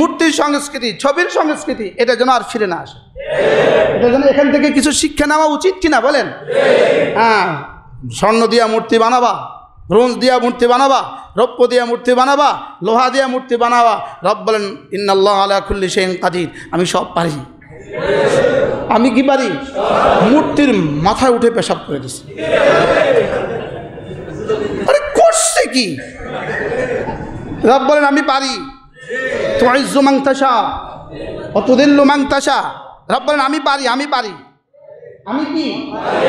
মূর্তির সংস্কৃতি, ছবির সংস্কৃতি, এটা যেন আর ফিরে না আসে। এটা যেন এখান থেকে কিছু শিক্ষা নেওয়া উচিত কিনা বলেন? হ্যাঁ, স্বর্ণ দিয়া মূর্তি বানাবা, ব্রোঞ্জ দিয়া মূর্তি বানাবা, রৌপ্য দিয়া মূর্তি বানাবা, লোহা দিয়া মূর্তি বানাবা। রব বলেন ইন্নাল্লাহু আলা কুল্লি শাইইন কাদির, আমি সব পারি। আমি কি পারি? মূর্তির মাথায় উঠে পেশাব করে দিছি। আরে করছে কি? রব বলেন আমি পারি। তুইজ্জু মান তাশা ওয়া তুযিল্লু মান তাশা। রব বলেন আমি পারি, আমি পারি। আমি কি?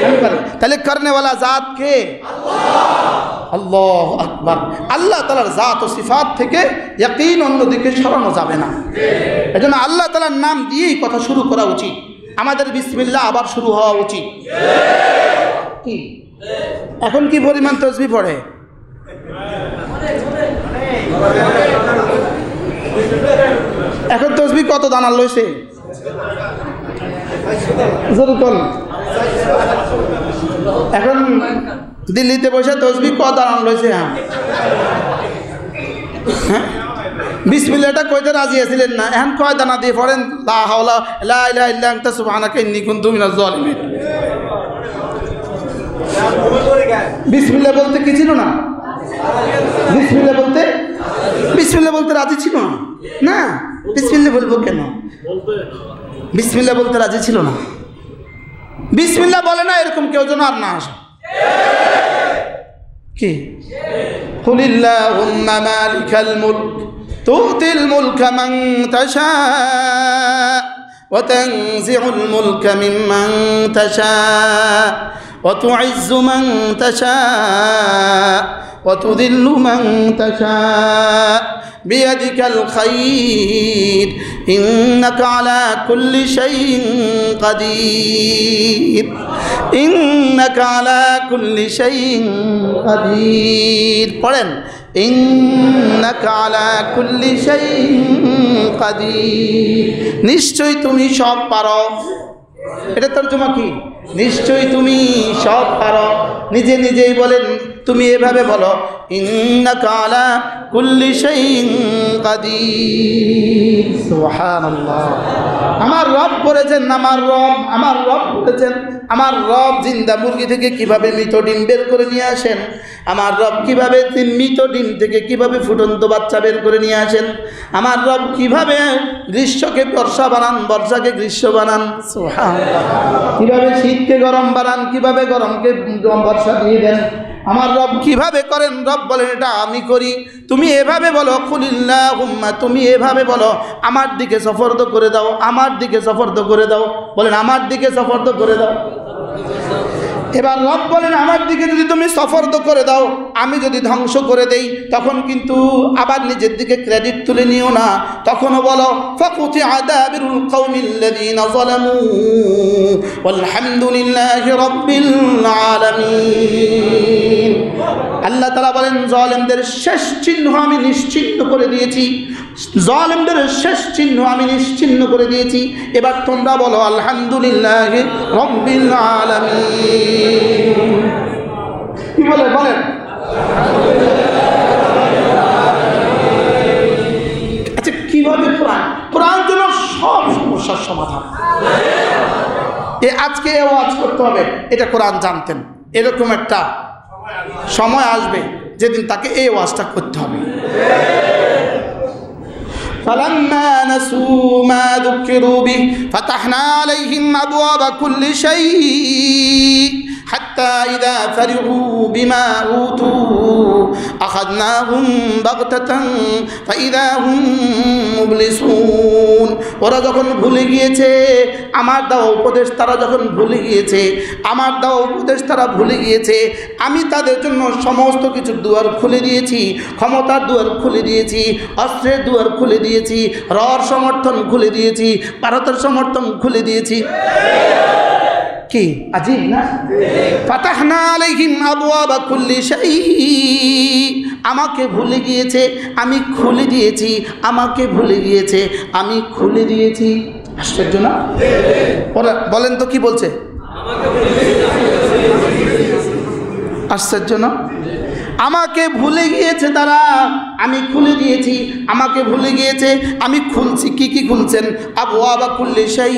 আমি পারি। তাহলে করনেওয়ালা জাত কে? আল্লাহু আকবার। আল্লাহ তাআলার জাত ও সিফাত থেকে ইয়াকিন অন্যদিকে সরানো যাবে না। এজন্য আল্লাহ তাআলার নাম দিয়েই কথা শুরু করা উচিত। আমাদের বিসমিল্লাহ আবার শুরু হওয়া উচিত। কি এখন কি পরিমাণ তাসবিহ পড়ে? এখন তাসবিহ কত দানা লইছে? এখন দিল্লিতে বসে তাসবিহ কত দানা লইছে? হ্যাঁ, বিসমিল্লাহটা কইতে রাজি আছিলেন না, এখন কয় দানা দিয়ে পড়েন লা হাওলা লা ইলাহা ইল্লা আনতা সুবহানাকা ইন্নী কুনতু মিনাজ জালিমিন। বিসমিল্লাহ বলতে কি ছিল না? বিসমিল্লাহ বলতে রাজি ছিল না। না, বিসমিল্লাহ বলবো কেন? বিসমিল্লাহ বলতে রাজি ছিল না। বিসমিল্লাহ বলে না এরকম কেউ যেন আর না আসে। কি? কুলিল্লাহুম্মা মালিকাল মুলক তুতিল মুলকা মান তাশা ওয়া তানজিউল মুলকা মিম্মান তাশা ওয়া তুইজ্জু মান তাশা ওয়া তুযিল্লু মান তাশা বিয়াদিকাল খায়র ইন্নাকা আলা কুল্লি শাইইন কাদির ইন্নাকা আলা কুল্লি শাইইন কাদির। পড়েন ইন্নাকা আলা কুল্লি শাইইন কাদির। নিশ্চয়ই তুমি সব পারো। এটা তরজমা কি? নিশ্চয়ই তুমি সব পারো। নিজে নিজেই বলেন, তুমি এভাবে বলো ইন্নাকা আলা কুল্লি শাইইন কাদির। সুবহানাল্লাহ। আমার রব বলেছেন, আমার রব বলেছেন, আমার রব জিন্দা মুরগি থেকে কিভাবে মৃত ডিম বের করে নিয়ে আসেন, আমার রব কিভাবে মৃত ডিম থেকে কিভাবে ফুটন্ত বাচ্চা বের করে নিয়ে আসেন, আমার রব কিভাবে গ্রীষ্মকে বর্ষা বানান, বর্ষাকে গ্রীষ্ম বানান, সুবহানাল্লাহ, কিভাবে শীতকে গরম বানান, কিভাবে গরমকে বর্ষা দিয়ে দেন, আমার রব কিভাবে করেন। রব বলেন এটা আমি করি। তুমি এভাবে বলো কুলিল্লাহুম্মা, তুমি এভাবে বলো আমার দিকে সফরদ করে দাও, আমার দিকে সফরদ করে দাও। বলেন আমার দিকে সফরদ করে দাও। এবার রব বলেন আমার দিকে যদি তুমি সফরদ করে দাও, আমি যদি ধ্বংস করে দেই, তখন কিন্তু আবার নিজের দিকে ক্রেডিট তুলে নিও না। তখনও বলো ফাকুতি আদাবিরুল কওমিল্লাযীনা যালামু ওয়ালহামদুলিল্লাহি রাব্বিল আলামিন। আল্লাহ তাআলা বলেন জালেমদের শেষ চিহ্ন আমি নিশ্চিহ্ন করে দিয়েছি, জালেমদের শেষ চিহ্ন আমি নিশ্চিহ্ন করে দিয়েছি। এবার তোমরা বলো আলহামদুলিল্লাহি রাব্বিল আলামিন। কি বলেন? আচ্ছা, কিভাবে কোরআন যেন সব সমস্যার সমাধান। আজকে ওয়াজ করতে হবে, এটা কোরআন জানতেন। এরকম একটা সময় আসবে যেদিন তাকে এই ওয়াজটা করতে হবে। فلما نسوا ما ذكروا به فتحنا عليهم أبواب كل شيء حتى إذا فرحوا بما أوتوا أخذناهم بغتة فإذا هم مبلسون। ওরা যখন ভুলে গিয়েছে আমার দেওয়া উপদেশ, তারা যখন ভুলে গিয়েছে আমার দেওয়া উপদেশ, তারা ভুলে গিয়েছে, আমি তাদের জন্য সমস্ত কিছুর দুয়ার খুলে দিয়েছি, ক্ষমতার দুয়ার খুলে দিয়েছি, অস্ত্রের দুয়ার খুলে দিয়েছি, রর সমর্থন খুলে দিয়েছি, ভারতের সমর্থন খুলে দিয়েছি। কি আজীব না? ফাতাহনা আলাইহিম আবওয়াবা কুল্লি শাই। আমাকে ভুলে গিয়েছে আমি খুলে দিয়েছি, আমাকে ভুলে গিয়েছে আমি খুলে দিয়েছি। আশ্চর্য না? বলেন তো কি বলছে? আশ্চর্য না? আমাকে ভুলে গিয়েছে তারা, আমি খুলে দিয়েছি। আমাকে ভুলে গিয়েছে, আমি খুলছি। কি কি খুলছেন? আবওয়াবা কুল্লি শাই,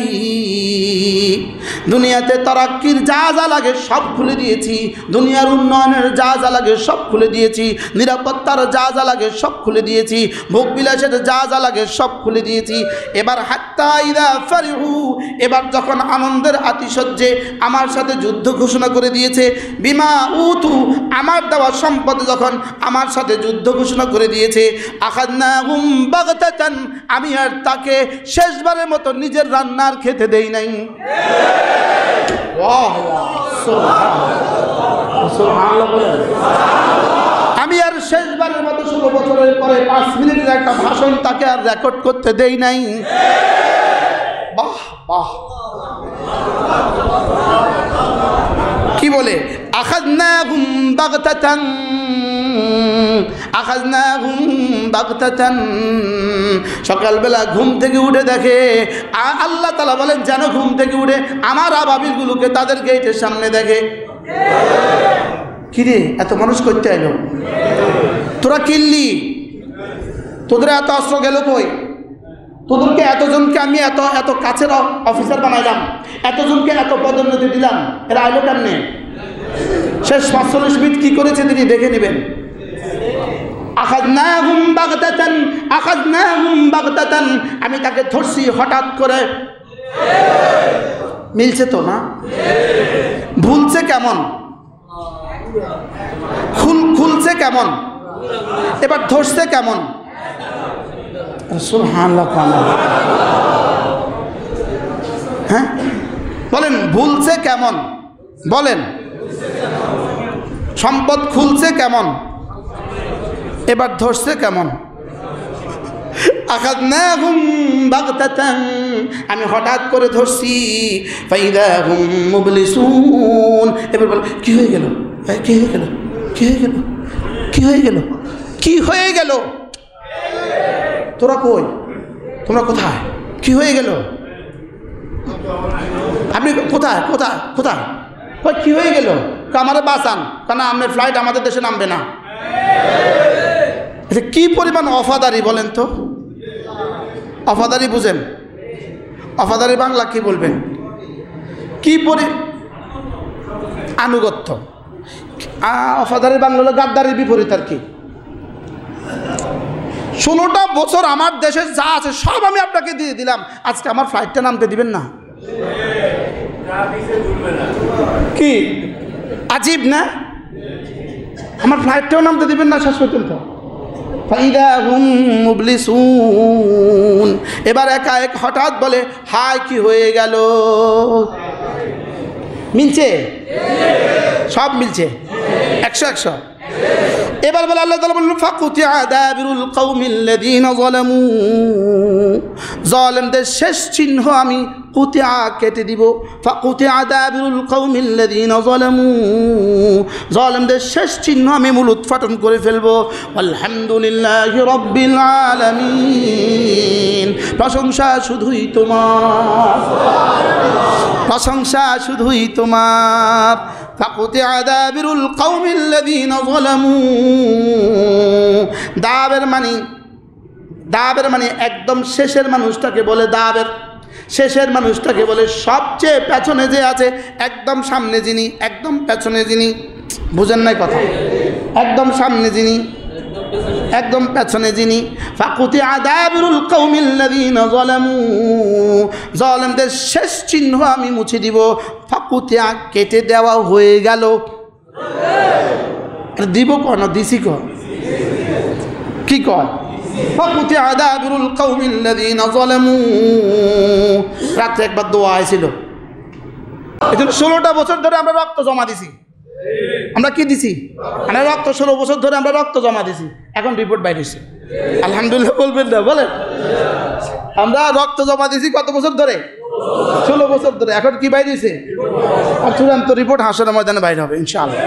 দুনিয়াতে তারাক্কির যা যা লাগে সব খুলে দিয়েছি, দুনিয়ার উন্নয়নের যা যা লাগে সব খুলে দিয়েছি, নিরাপত্তার যা যা লাগে সব খুলে দিয়েছি, ভোগবিলাসের যা যা লাগে সব খুলে দিয়েছি। এবার হাত্তা ইদা ফারিহু, এবার যখন আনন্দের আতিশয্যে আমার সাথে যুদ্ধ ঘোষণা করে দিয়েছে, বিমা উতু, আমার দেওয়া সম্পদ যখন আমার সাথে যুদ্ধ ঘোষণা করে দিয়েছে, আখাযনাহুম বাগতাতান, আমি আর তাকে শেষবারের মতো নিজের রান্নার খেতে দেই নাই। আমি আর শেষবারের মতো 16 বছরের পরে 5 মিনিটের একটা ভাষণ তাকে আর রেকর্ড করতে দেই নাই। বাহ বাহ, কি বলে? আখাযনাহুম বাগতাতান, আখাযনাহুম বাগতাতান। সকালবেলা ঘুম থেকে উঠে দেখে, আল্লাহ তাআলা বলেন যেন ঘুম থেকে উঠে আমার আবাবিলগুলোকে তাদের গেটের সামনে দেখে। কিরে এত মানুষ করতে আইলো? তোরা কিনলি, তোদের এত অস্ত্র গেল কই? তোদেরকে এতজনকে আমি এত এত কাছের অফিসার বানাইলাম, এতজনকে এত পদোন্নতি দিলাম, এরা আইলো কেমনে? শেষ 45 মিনিট কি করেছে তিনি দেখে নেবেন। আখাযনাহুম বাগতাতান, আখাযনাহুম বাগতাতান, আমি তাকে ধরছি হঠাৎ করে। মিলছে তো না? ভুলছে কেমন? খুলছে কেমন? এবার ধরছে কেমন? সুবহানাল্লাহ। হ্যাঁ বলেন, ভুলছে কেমন? বলেন, সম্পদ খুলছে কেমন? এবার ধরছে কেমন? আখাযনাহুম বাগতাতান, আমি হঠাৎ করে ধরছি। ফাইদাহুম মুবলিসুন, এবার বল কি হয়ে গেল? কি হয়ে গেল? কি হয়ে গেল? কি হয়ে গেল? কি হয়ে গেল? তোরা কই? তোমরা কোথায়? কি হয়ে গেল? আপনি কোথায় কোথায় কোথায়? কি হয়ে গেল? আমারে বাঁচান, কারণ আপনার ফ্লাইট আমাদের দেশে নামবে না। কি পরিমাণ অফাদারি বলেন তো? অফাদারি বুঝেন? অফাদারি বাংলা কি বলবেন? কি আনুগত্য। অফাদারি বাংলা হলো গাদ্দারির বিপরীত আর কি। 16টা বছর আমার দেশে যা আছে সব আমি আপনাকে দিয়ে দিলাম, আজকে আমার ফ্লাইটটা নামতে দিবেন না? কি আজীব না? আমার ফ্লাইটটাও নামতে দিবেন না শেষ পর্যন্ত। ফাইদাহুম মুবলিসুন, এবার একা এক হঠাৎ বলে হায় কি হয়ে গেল? মিলছে? সব মিলছে 100-100। এবার বলে আল্লাহ তাআলা বললেন ফাকুতিআ দাবিরুল কওমিল্লাযীনা যালামু, জালেমদের শেষ চিহ্ন আমি কুতিআ কেটে দিব। ফাকুতিআ দাবিরুল কওমিল্লাযীনা যালামু, জালেমদের শেষ চিহ্ন আমি মূল উৎপাটন করে ফেলবো। আলহামদুলিল্লাহি রাব্বিল আলামিন, প্রশংসা শুধুই তোমার, প্রশংসা শুধুই তোমার। ফাকুতিআ দাবিরুল কওমিল্লাযীনা যালামু, দাবের মানে একদম শেষের মানুষটাকে বলে দাবের। শেষের মানুষটাকে বলে সবচেয়ে পেছনে যে আছে, একদম সামনে যিনি, একদম পেছনে যিনি। বুঝেন নাই কথা? একদম সামনে যিনি, একদম পেছনে যিনি। ফাকুতিআ দাবিরুল কওমিল্লাযীনা যালামু, জালেমদের শেষ চিহ্ন আমি মুছে দিব। ফাকুতিআ কেটে দেওয়া হয়ে গেল। দিব কোন দিছি কোন কি কয়? ফাকুতিআ দাবিরুল কওমিল্লাযীনা যালামু। রাতে একবার দোয়া হয়েছিল, এজন্য 16টা বছর ধরে আমরা রক্ত জমা দিছি। আমরা কি দিছি? আমরা রক্ত 16 বছর ধরে আমরা রক্ত জমা দিছি, এখন রিপোর্ট বাইরে হয়েছে। আলহামদুলিল্লাহ বলবেন না? বলেন, আমরা রক্ত জমা দিছি কত বছর ধরে? 16 বছর ধরে। এখন কি বাইরে হয়েছে? আর চূড়ান্ত রিপোর্ট হাসরের ময়দানে বাইরে হবে ইনশাআল্লাহ।